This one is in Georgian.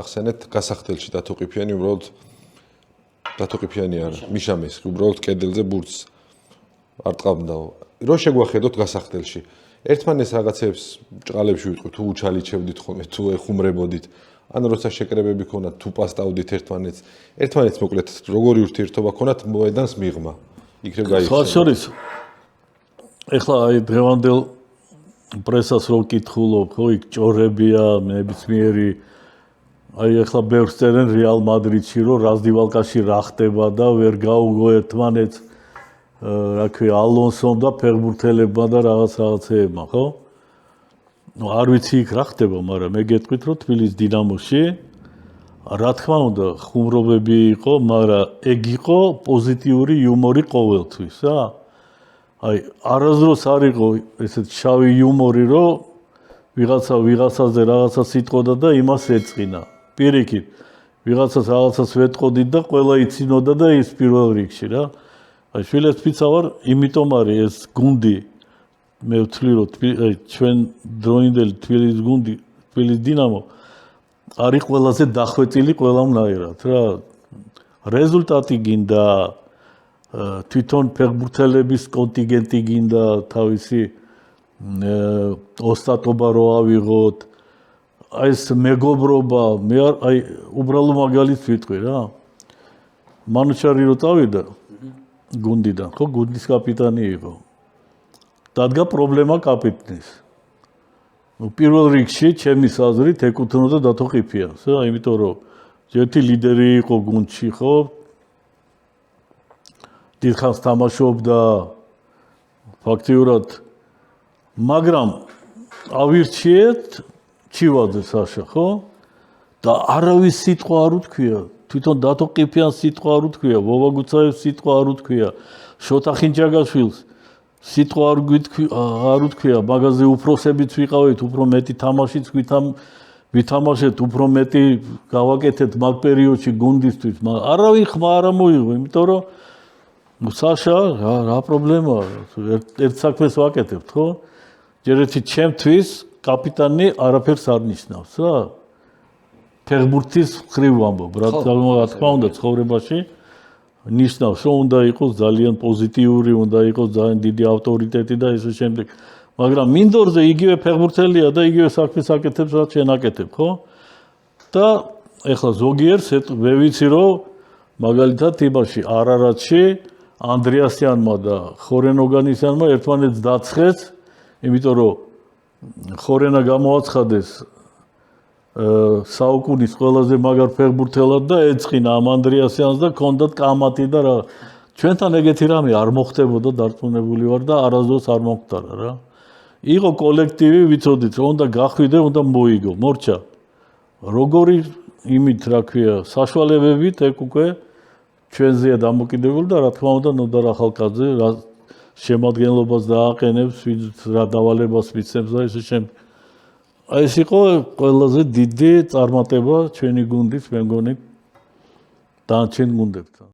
ახსენეთ გასახდელში დათოყიფიანი უბრალოდ დათოყიფიანი არა მიშამეს უბრალოდ კედელზე ბურთს არ ტყავდაო რო შეგვახედოთ გასახდელში ერთმანეს რაღაცებს ჭყალებში ვიტყვით თუ უჩალიჩებდით ხოლმე თუ ეხუმრებოდით ან როცა შეკრებები ქონათ თუ პასტავდით ერთმანეთს მოკლედ როგორი ურთიერთობა ქონათ მოედანს მიღმა იქნებ გაიხსნა შორის ეხლა აი დღევანდელ პრესას რო კითხულობ ხო იქ ჭორებია ნებისმიერი აი ახლა ბევრს წერენ რეალ მადრიდში რომ რაზდივალკაში რა ხდება და ვერ გაუგო ერთმანეთს რა ქვია ალონსომ და ფეხბურთელებმა და რაღაცეებმა ხო? ნუ არ ვიცი იქ რა ხდება, მაგრამ მე გეტყვით რომ თბილისის დინამოში რა თქმა უნდა ხუმრობები იყო, მაგრამ ეგ იყო პოზიტიური იუმორი ყოველთვის, რა. აი არასდროს არ იყო ესეთ შავი იუმორი რომ ვიღაცაზე რაღაცა სიტყოდა და იმას ეწყინა. პირიქით, ვიღაცას რაღაცას ვეტყოდით და ყველა იცინოდა და ის პირველ რიგში რა. აი შვილებსა ვარ, იმიტომ არის ეს გუნდი მე ვთვლი რომ ჩვენ დროინდელი თბილისის გუნდი, თბილისის დინამო არის ყველაზე დახვეწილი ყველამნაირად რა. რეზულტატი გინდა თვითონ ფეხბურთელების კონტინგენტი გინდა თავისი ოსტატობა რო ავიღოთ აი ეს მეგობრობა მე აი უბრალო მაგალითს ვიტყვი რა მანუჩარი რო წავიდა გუნდიდან ხო გუნდის კაპიტანი იყო დადგა პრობლემა კაპიტნის ნუ პირველ რიგში ჩემის აზრით ეკუთვნოდა დათოყიფიანს რა იმიტომ რომ ერთი ლიდერი იყო გუნდში ხო დიდხანს თამაშობდა ფაქტიურად მაგრამ ავირჩიეთ ჩივაძე საშა ხო და არავის სიტყვა არ უთქვია თვითონ დათოყიფიანს სიტყვა არ უთქვია ვოვაგუცაევს სიტყვა არ უთქვია შოთა ხინჯაგაშვილს სიტყვა არ უთქვია მაგაზე უფროსებიც ვიყავით უფრო მეტი თამაშიც ვითამაშეთ უფრო მეტი გავაკეთეთ მაგ პერიოდში გუნდისთვის არავინ ხმა არ მოიღო იმიტომ რომ საშა რა პრობლემაა ერთ საქმეს ვაკეთებთ ხო ჯერ ერთი ჩემთვის კაპიტანი არაფერს არ ნიშნავს რა ფეხბურთის მხრივ ვამბობ რა თქმა უნდა ცხოვრებაში ნიშნავს რომ უნდა იყოს ძალიან პოზიტიური უნდა იყოს ძალიან დიდი ავტორიტეტი და ესე შემდეგ მაგრამ მინდორზე იგივე ფეხბურთელია და იგივე საქმეს აკეთებს რაც შენ აკეთებ ხო და ეხლა ზოგიერთს მე ვიცი რომ მაგალითად იმაში არარატში ანდრეასიანმა და ხორენოგანისიანმა ერთმანეთს დაცხეს იმიტომ რომ ხორენა გამოაცხადეს საუკუნის ყველაზე მაგარ ფეხბურთელად და ეწყინა ამ ანდრეასიანს და კონდათ კამათი და რა ჩვენთან ეგეთი რამე არ მოხდებოდა დარწმუნებული ვარ და არასდროს არ მომხდარა რა იყო კოლექტივი ვიცოდით რომ უნდა გახვიდე უნდა მოიგო მორჩა როგორი იმით რა ქვია საშუალებებით ეგ უკვე ჩვენზეა დამოკიდებული და რა თქმა უნდა ნოდარ ახალკაძე რა შემადგენლობას დააყენებს რა დავალებას მიცემს და ესე შემდეგ აი ეს იყო ყველაზე დიდი წარმატება ჩვენი გუნდის მე მგონი დანარჩენ გუნდებთან